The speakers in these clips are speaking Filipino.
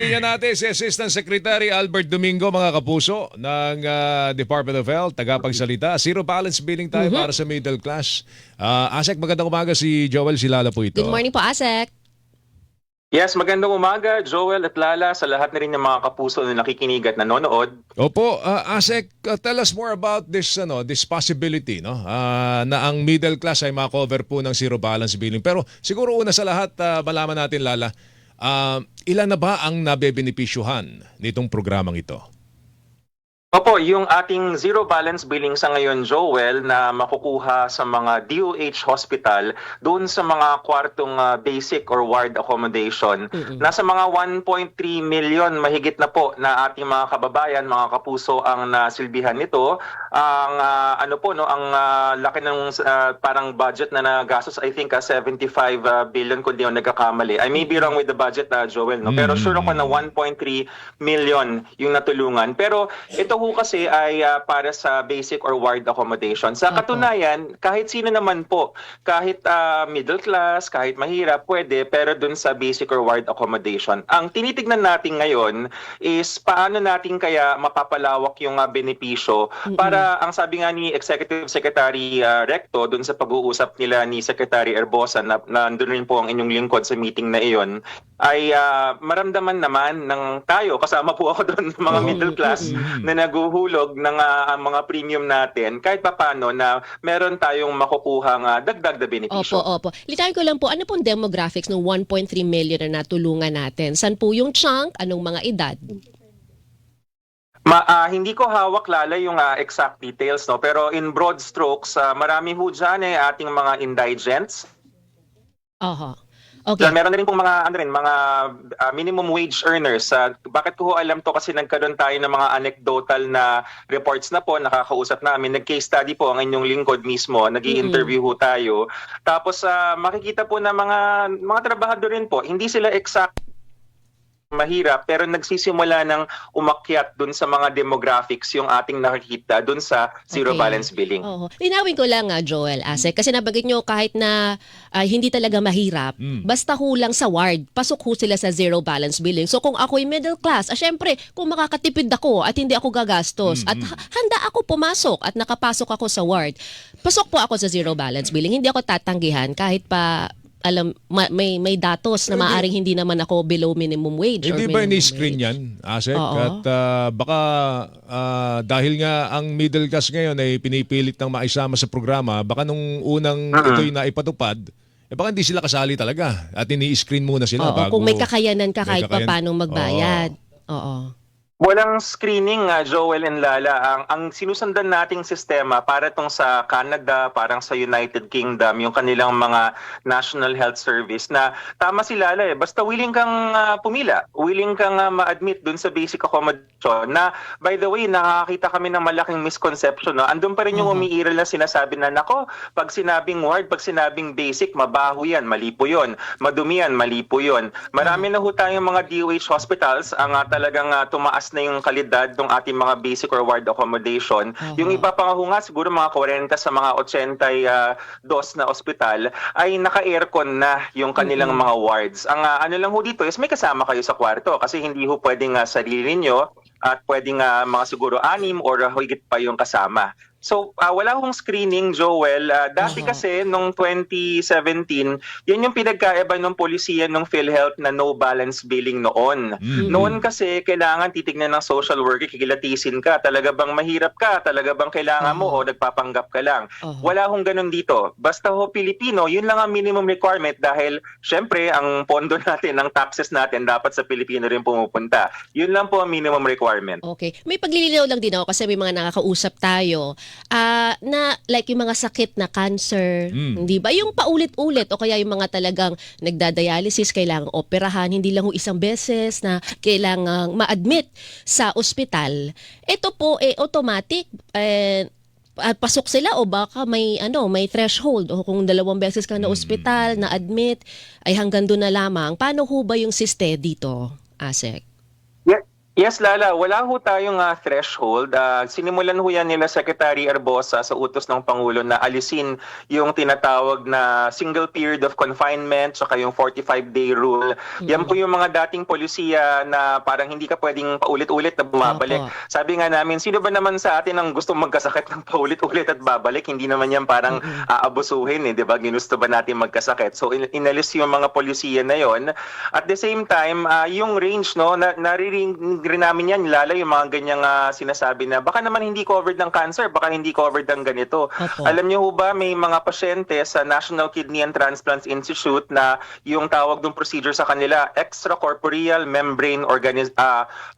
Tingnan natin si Assistant Secretary Albert Domingo, mga kapuso, ng Department of Health, tagapagsalita. Zero balance billing tayo para sa middle class. Asek, magandang umaga, si Joel Silala po ito. Good morning po, Asek. Yes, magandang umaga, Joel at Lala, sa lahat na rin ng mga kapuso na nakikinig at nanonood. Opo, Asek, tell us more about this this possibility, no? Na ang middle class ay ma-cover po ng zero balance billing. Pero siguro una sa lahat, malaman natin, Lala, ilan na ba ang nabebenepisyuhan nitong programang ito? Opo, yung ating zero balance billing sa ngayon, Joel, na makukuha sa mga DOH hospital doon sa mga kwartong basic or ward accommodation. Nasa mga 1.3 million mahigit na po na ating mga kababayan, mga kapuso ang nasilbihan nito. Ang ang laki ng parang budget na nagastos, I think 75 billion kung di ako nagkakamali. I may be wrong with the budget, Joel, no? Pero sure ako na 1.3 million yung natulungan. Pero ito ho kasi ay para sa basic or ward accommodation. Sa katunayan, kahit sino naman po, kahit middle class, kahit mahirap, pwede, pero dun sa basic or ward accommodation. Ang tinitignan natin ngayon is paano natin kaya mapapalawak yung benepisyo para, ang sabi nga ni Executive Secretary Recto dun sa pag-uusap nila ni Secretary Erbosa na nandun rin po ang inyong lingkod sa meeting na iyon, ay maramdaman naman ng tayo, kasama po ako doon, mga middle class na naguhulog ng mga premium natin, kahit papaano na meron tayong makukuhang dagdag na benepisyo. Opo. Litain ko lang po, ano pong demographics ng 1.3 million na natulungan natin? San po yung chunk? Anong mga edad? Hindi ko hawak, Lala, yung exact details, no? Pero in broad strokes, marami ho dyan ating mga indigents. Okay. Meron na rin pong mga minimum wage earners. Bakit ko alam to? Kasi nagkaroon tayo ng mga anecdotal na reports na po, nakakausap namin. Nag-case study po ang inyong lingkod mismo. Nag-i-interview ho tayo. Tapos makikita po na mga trabahador rin po, hindi sila exact mahirap, pero nagsisimula ng umakyat dun sa mga demographics yung ating nakikita dun sa zero balance billing. Linawin ko lang Joel, Asek, kasi nabanggit nyo kahit na hindi talaga mahirap, basta hulang sa ward, pasok ho sila sa zero balance billing. So kung ako'y middle class, syempre, kung makakatipid ako at hindi ako gagastos at handa ako pumasok at nakapasok ako sa ward, pasok po ako sa zero balance billing. Hindi ako tatanggihan kahit pa may datos na maaring hindi naman ako below minimum wage. Hindi ba ini-screen yan, Asek? At baka dahil nga ang middle class ngayon ay pinipilit ng maisama sa programa, baka nung unang ito'y naipatupad, baka hindi sila kasali talaga at ini-screen muna sila bago. Kung may kakayanan ka kahit pa paano magbayad. Walang screening, Joel and Lala. Ang sinusundan nating sistema para tong sa Canada, parang sa United Kingdom, yung kanilang mga National Health Service na tama si Lala basta willing kang pumila, willing kang ma-admit dun sa basic accommodation na, by the way, nakakita kami ng malaking misconception. No? Andun pa rin yung umiiral na sinasabi na, nako, pag sinabing ward, pag sinabing basic, mabaho yan, mali po yun. Madumi yan, mali po yun. Marami na ho tayong mga DOH hospitals ang talagang tumaas na yung kalidad ng ating mga basic or ward accommodation. Yung iba pa nga siguro mga 40 sa mga 82 na ospital ay naka-aircon na yung kanilang mga wards. Ang ano lang ho dito is may kasama kayo sa kwarto kasi hindi ho pwedeng sarili niyo at pwedeng mga siguro 6 or higit pa yung kasama. So, wala hong screening, Joel. Dati kasi, nung 2017, yan yung pinagkaiba ng polisiya ng PhilHealth na no balance billing noon. Noon kasi, kailangan titignan ng social worker, kikilatisin ka. Talaga bang mahirap ka? Talaga bang kailangan mo o nagpapanggap ka lang? Wala hong ganun dito. Basta ho Pilipino, yun lang ang minimum requirement dahil, syempre, ang pondo natin, ang taxes natin, dapat sa Pilipino rin pumupunta. Yun lang po ang minimum requirement. Okay. May paglilinaw lang din ako kasi may mga nakakausap tayo na like yung mga sakit na cancer, hindi ba? Yung paulit-ulit o kaya yung mga talagang nagdadialysis, kailangang operahan, hindi lang isang beses na kailangang ma-admit sa ospital. Ito po automatic pasok sila o baka may threshold o kung 2 beses ka na ospital, na admit ay hanggang doon na lamang. Paano ho ba yung siste dito, Asek? Yes, Lala, wala ho tayong threshold. Sinimulan ho yan nila Secretary Arbosa sa utos ng Pangulo na alisin yung tinatawag na single period of confinement saka yung 45-day rule. Yan po yung mga dating polisiya na parang hindi ka pwedeng paulit-ulit na bumabalik. Opo. Sabi nga namin, sino ba naman sa atin ang gusto magkasakit ng paulit-ulit at babalik? Hindi naman yan parang aabusuhin, di ba? Ginusto ba natin magkasakit? So inalis yung mga polisiya na yon. At the same time, yung range, no, naririnig rin namin yan, lalo yung mga ganyang sinasabi na baka naman hindi covered ng cancer, baka hindi covered ng ganito. Opo. Alam niyo ho ba, may mga pasyente sa National Kidney and Transplants Institute na yung tawag ng procedure sa kanila, extracorporeal membrane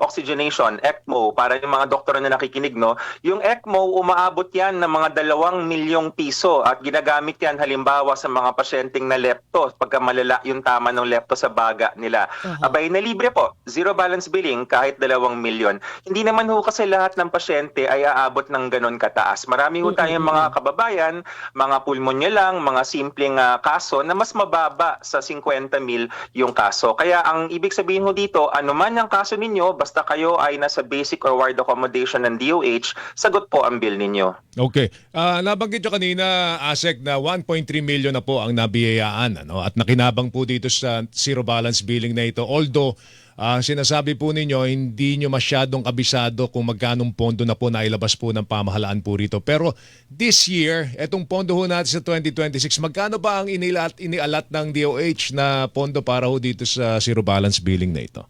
oxygenation, ECMO, para yung mga doktor na nakikinig, no? Yung ECMO, umaabot yan ng mga 2 milyong piso at ginagamit yan halimbawa sa mga pasyenteng na lepto, pagka malala yung tama ng lepto sa baga nila. Abay, na libre po, zero balance billing kahit 2 milyon. Hindi naman ho kasi lahat ng pasyente ay aabot ng ganon kataas. Marami ho tayong mga kababayan, mga pulmonya lang, mga simpleng kaso na mas mababa sa 50 mil yung kaso. Kaya ang ibig sabihin ho dito, anuman ang kaso ninyo, basta kayo ay nasa basic or ward accommodation ng DOH, sagot po ang bill ninyo. Okay. Nabanggit nyo kanina, ASEC, na 1.3 million na po ang nabiyayaan, ano? At nakinabang po dito sa zero balance billing na ito. Although, sinasabi po ninyo, hindi nyo masyadong kabisado kung magkanong pondo na po nailabas po ng pamahalaan po rito. Pero this year, etong pondo ho natin sa 2026, magkano ba ang inialat ng DOH na pondo para ho dito sa zero balance billing na ito?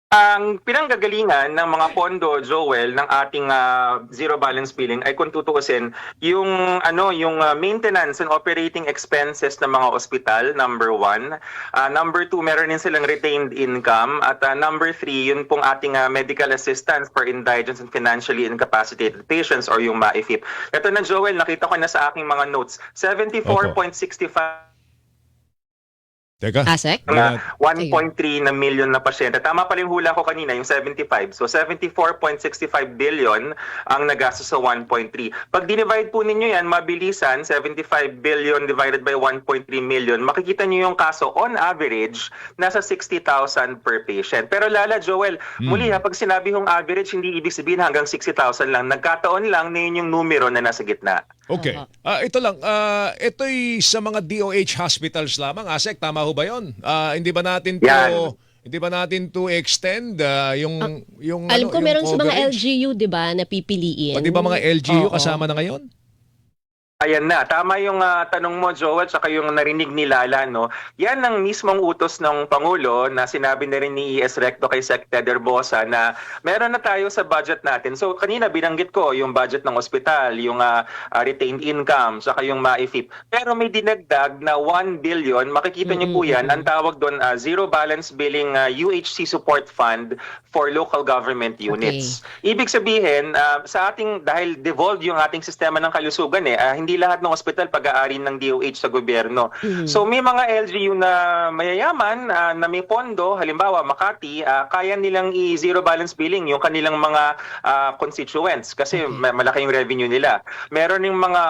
Ang pinanggagalingan ng mga pondo, Joel, ng ating zero balance billing ay kung tutuusin yung maintenance and operating expenses ng mga ospital, number 1. Number 2, meron din silang retained income. At number 3, yun pong ating medical assistance for indigent and financially incapacitated patients or yung MAIFIP. Ito na, Joel, nakita ko na sa aking mga notes, 74.65 Teka. ASEC? na 1.3 na million na pasyente. Tama pala yung hula ko kanina, yung 75. So 74.65 billion ang nagastos sa 1.3. Pag dinivide po ninyo yan, mabilisan, 75 billion divided by 1.3 million, makikita nyo yung kaso on average, nasa 60,000 per patient. Pero Lala, Joel, muli pag sinabi hong average, hindi ibig sabihin hanggang 60,000 lang. Nagkataon lang na yun yung numero na nasa gitna. Okay. Ito lang, ito'y sa mga DOH hospitals lamang, ASEC, tama ho ba 'yon? Hindi ba natin to extend yung Alam ko yung meron sa mga coverage? LGU, 'di ba, na pipiliin. Pati ba mga LGU Oo. kasama na ngayon? Ayan na, tama yung tanong mo, Joel, tsaka yung narinig ni Lala, no? Yan ang mismong utos ng Pangulo na sinabi na rin ni ES Recto kay Sec. Ted Herbosa na meron na tayo sa budget natin. So kanina binanggit ko yung budget ng ospital, yung retained income, tsaka yung MAIFIP. Pero may dinagdag na 1 billion, makikita niyo po yan, ang tawag doon Zero Balance Billing UHC Support Fund for Local Government Units. Ibig sabihin, sa ating, dahil devolved yung ating sistema ng kalusugan hindi lahat ng ospital pag-aari ng DOH sa gobyerno. So may mga LGU na mayayaman na may pondo, halimbawa Makati, kaya nilang i-zero balance billing yung kanilang mga constituents kasi malaki yung revenue nila. Meron yung mga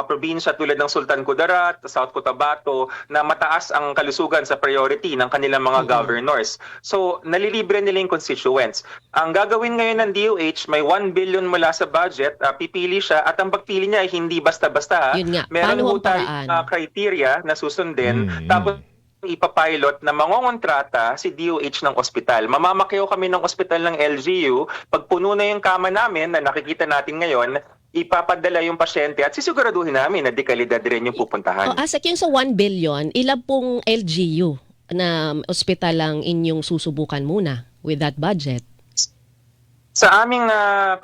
probinsya tulad ng Sultan Kudarat, South Cotabato na mataas ang kalusugan sa priority ng kanilang mga governors. So nalilibre nila yung constituents. Ang gagawin ngayon ng DOH, may 1 billion mula sa budget, pipili siya at ang pagpili niya ay hindi basta-basta. Yun nga. Meron Paano ho ang tayong paraan? criteria na susundin. Tapos ipapilot na mangongontrata si DOH ng ospital. Mamamakyaw kami ng ospital ng LGU. Pag puno na yung kama namin na nakikita natin ngayon, ipapadala yung pasyente at sisiguraduhin namin na dekalidad rin yung pupuntahan. ASEC, yung sa 1 billion, ilan pong LGU na ospital lang inyong susubukan muna with that budget? Sa aming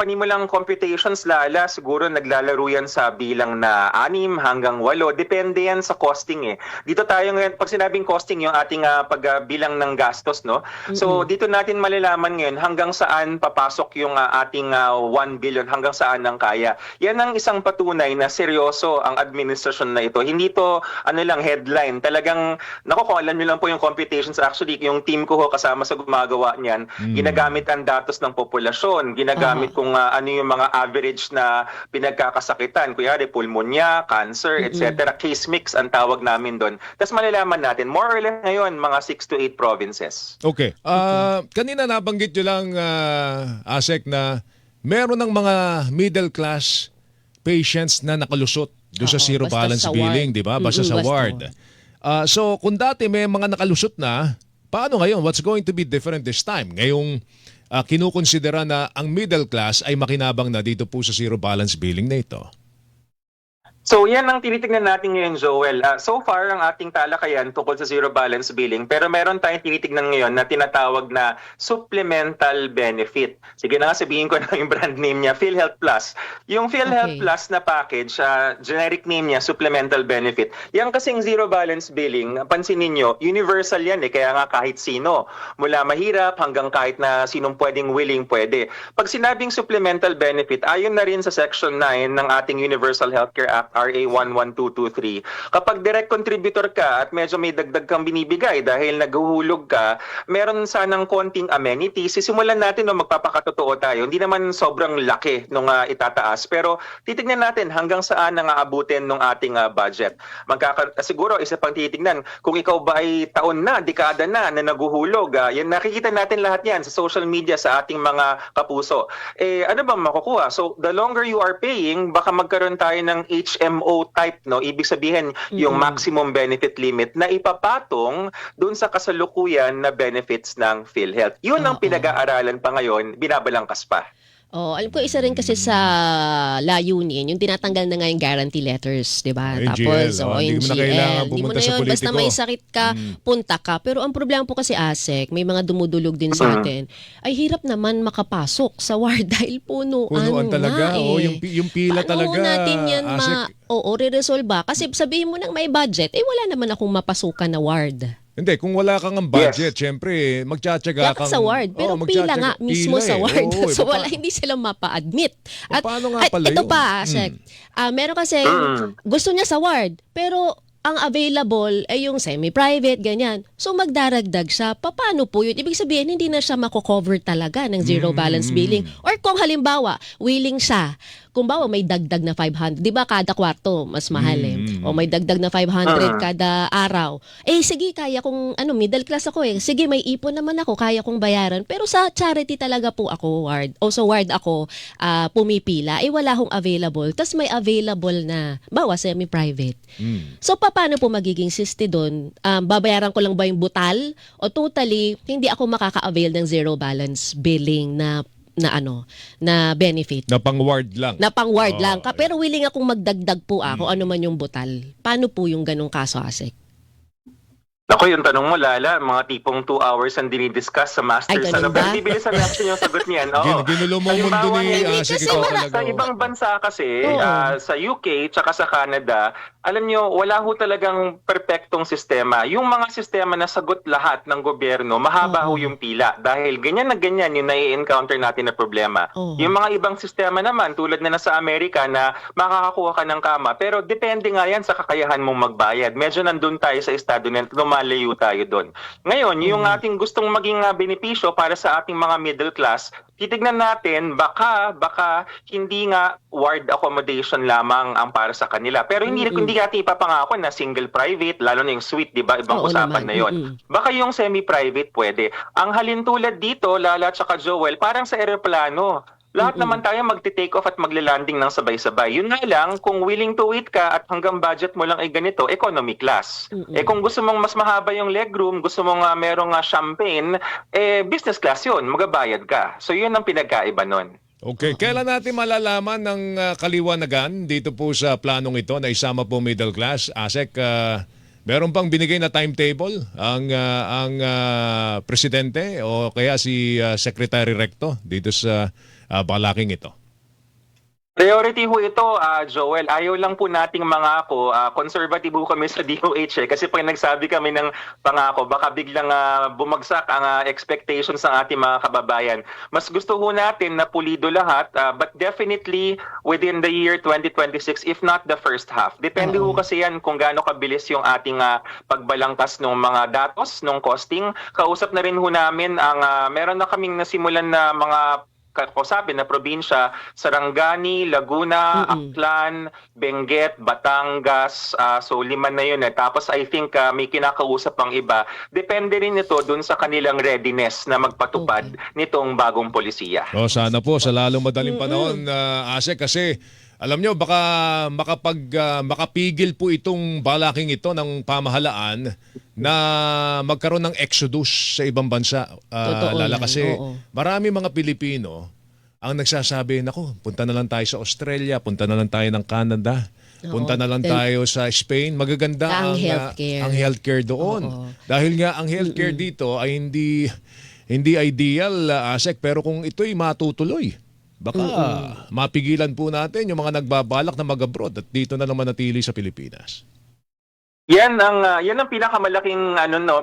panimulang computations, Lala, siguro naglalaro yan sa bilang na 6 hanggang 8. Depende yan sa costing Dito tayo ngayon, pag sinabing costing, yung ating pagbilang ng gastos, no? So dito natin malalaman ngayon hanggang saan papasok yung ating 1 billion, hanggang saan ang kaya. Yan ang isang patunay na seryoso ang administrasyon na ito. Hindi to headline. Talagang, kung alam nyo lang po yung computations, actually, yung team ko kasama sa gumagawa niyan, ginagamit ang datos ng populasyon kalkulasyon. Ginagamit kung ano yung mga average na pinagkakasakitan. Kunyari, pulmonya, cancer, etc. Case mix ang tawag namin doon. Tapos malalaman natin, more or less ngayon, mga 6 to 8 provinces. Okay. Kanina nabanggit nyo lang, Asek, na meron ng mga middle class patients na nakalusot doon sa zero basta balance sa billing, ward. di ba? Basta sa Basta ward. So kung dati may mga nakalusot na, paano ngayon? What's going to be different this time? Ngayong kinukonsidera na ang middle class ay makinabang na dito po sa zero balance billing na ito. So yan ang tinitingnan natin ngayon, Joel. So far, ang ating talakayan tungkol sa zero balance billing, pero meron tayong tinitingnan ngayon na tinatawag na supplemental benefit. Sige na nga, sabihin ko na yung brand name niya, PhilHealth Plus. Yung PhilHealth Plus na package, generic name niya, supplemental benefit. Yan kasing zero balance billing, pansin ninyo, universal yan kaya nga kahit sino. Mula mahirap hanggang kahit na sinong pwedeng willing pwede. Pag sinabing supplemental benefit, ayon na rin sa Section 9 ng ating Universal Healthcare Act, RA 11223. Kapag direct contributor ka at medyo may dagdag kang binibigay dahil naghuhulog ka, meron sanang konting amenities. Sisimulan natin no, magpapakatotoo tayo. Hindi naman sobrang laki nung itataas. Pero titignan natin hanggang saan ang aabutin ng ating budget. Siguro isa pang titignan, kung ikaw ba ay taon na, dekada na naghuhulog, yan, nakikita natin lahat yan sa social media sa ating mga kapuso. Ano bang makukuha? So the longer you are paying, baka magkaroon tayo ng HMO type, no? Ibig sabihin yung maximum benefit limit na ipapatong doon sa kasalukuyan na benefits ng PhilHealth. Yun ang pinag-aaralan pa ngayon, binabalangkas pa. Alam ko isa rin kasi sa layunin, yung tinatanggal na nga yung guarantee letters, 'di ba? NGL, Tapos hindi mo na kailangan hindi mo pumunta na sa yun, basta politiko. may sakit ka, punta ka. Pero ang problema po kasi ASEC, may mga dumudulog din sa atin. Ay hirap naman makapasok sa ward dahil punuan Talaga. nga Yung pila Paano talaga. natin yan Asek. re-resolve ba? Kasi sabihin mo nang may budget, wala naman akong mapasukan na ward. Hindi, kung wala kang ang budget, syempre, magtsatsaga Kaya sa ward, pero pila nga mismo sa ward. So wala, hindi sila mapa-admit. At paano nga pala ito yun? pa, Sek, meron kasi gusto niya sa ward, pero ang available ay yung semi-private, ganyan. So magdaragdag siya. Paano po yun? Ibig sabihin, hindi na siya mako-cover talaga ng zero balance billing. Or kung halimbawa, willing siya, kung bawa may dagdag na 500, di ba kada kwarto mas mahal o may dagdag na 500 kada araw. Sige, kaya kung middle class ako sige, may ipon naman ako, kaya kong bayaran. Pero sa charity talaga po ako, ward. O sa ward ako, pumipila. Wala akong available. Tapos may available na, bawa semi-private. So, paano po magiging system doon? Babayaran ko lang ba yung butal? O totally, hindi ako makaka-avail ng zero balance billing na benefit. Na pang-ward lang. Na pang-ward lang. Pero willing akong magdagdag po kung ano man yung butal. Paano po yung ganong kaso, Asek? Ako, yung tanong mo, Lala, mga tipong 2 hours ang dinidiscuss sa Masters. Ay, ganun ba? Bibilis sa reaction yung sagot niyan. Oo. Ginulo mo ang mundo Halimbawa, ni hindi Asek. kasi Ikaw wala- talaga. Sa ibang bansa kasi, Oo. sa UK tsaka sa Canada, alam nyo, wala ho talagang perpektong sistema. Yung mga sistema na sagot lahat ng gobyerno, mahaba ho yung pila. Dahil ganyan na ganyan yung nai-encounter natin na problema. Yung mga ibang sistema naman, tulad na nasa Amerika na makakakuha ka ng kama, pero depende nga yan sa kakayahan mong magbayad. Medyo nandun tayo sa estado na lumalayo tayo doon. Ngayon, yung ating gustong maging benepisyo para sa ating mga middle class, titignan natin, baka hindi nga ward accommodation lamang ang para sa kanila. Pero hindi natin ipapangako na single private, lalo na yung suite, di ba? Ibang usapan na yon. Baka yung semi-private pwede. Ang halintulad dito, Lala at saka Joel, parang sa eroplano. Lahat naman tayo magti-take off at magla-landing ng sabay-sabay. Yun nga lang, kung willing to wait ka at hanggang budget mo lang ay ganito, economy class. Kung gusto mong mas mahaba yung legroom, gusto mong merong champagne, business class yun, magabayad ka. So yun ang pinagkaiba nun. Okay, kailan natin malalaman ng kaliwanagan dito po sa planong ito na isama po middle class? Asek, meron pang binigay na timetable ang presidente o kaya si Secretary Recto dito sa balaking ito? Priority ho ito, Joel. Ayaw lang po nating mangako. Conservative ho kami sa DOH kasi pag nagsabi kami ng pangako, baka biglang bumagsak ang expectations ng ating mga kababayan. Mas gusto ho natin na pulido lahat, but definitely within the year 2026, if not the first half. Depende ho kasi yan kung gaano kabilis yung ating pagbalangkas ng mga datos, ng costing. Kausap na rin ho namin ang meron na kaming nasimulan na mga kausapin na probinsya, Sarangani, Laguna, Aklan, Benguet, Batangas, so 5 na yun. Tapos I think may kinakausap pang iba. Depende rin ito dun sa kanilang readiness na magpatupad nitong bagong polisiya. O sana po sa lalong madaling panahon, ASEC, kasi alam nyo, baka makapigil po itong balaking ito ng pamahalaan na magkaroon ng exodus sa ibang bansa. Totoo Lala yan, kasi oo. marami mga Pilipino ang nagsasabi, nako, punta na lang tayo sa Australia, punta na lang tayo ng Canada, punta na lang tayo sa Spain. Magaganda Ang ang healthcare. ang healthcare doon. Oo. Dahil nga ang healthcare dito ay hindi ideal, ASEC, pero kung ito'y matutuloy, baka mapigilan po natin yung mga nagbabalak na mag-abroad at dito na naman natili sa Pilipinas. Yan ang pinakamalaking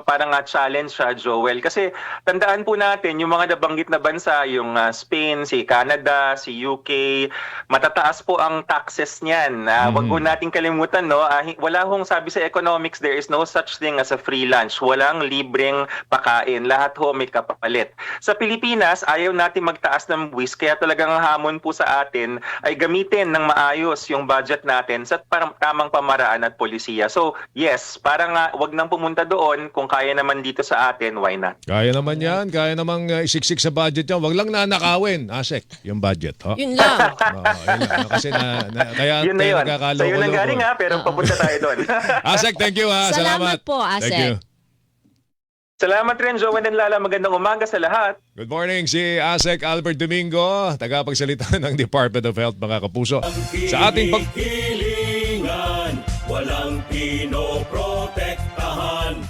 parang challenge siya, Joel, kasi tandaan po natin yung mga nabanggit na bansa, yung Spain, si Canada, si UK, matataas po ang taxes niyan. Wag po nating kalimutan, wala hong sabi sa economics, there is no such thing as a free lunch. Walang libreng pakain, lahat ho may kapalit. Sa Pilipinas, ayaw natin magtaas ng buwis, kaya talagang hamon po sa atin ay gamitin ng maayos yung budget natin sa tamang pamaraan at polisiya. So yes, parang wag nang pumunta doon. Kung kaya naman dito sa atin, why not? Kaya naman yan. Kaya namang isiksik sa budget yan. Wag lang nanakawin, ASEC, yung budget. Ho? Yun lang. Yun lang. Kasi kaya Yun na tayo yun. nagkakaloko-loko. Sa'yo nang galing pero papunta tayo doon. ASEC, thank you ha. Salamat po, Thank you. ASEC. Salamat rin, Joel and Lala. Magandang umaga sa lahat. Good morning, si ASEC Albert Domingo, tagapagsalita ng Department of Health, mga kapuso. Sa ating Hilingan, walang pinoprotektahan.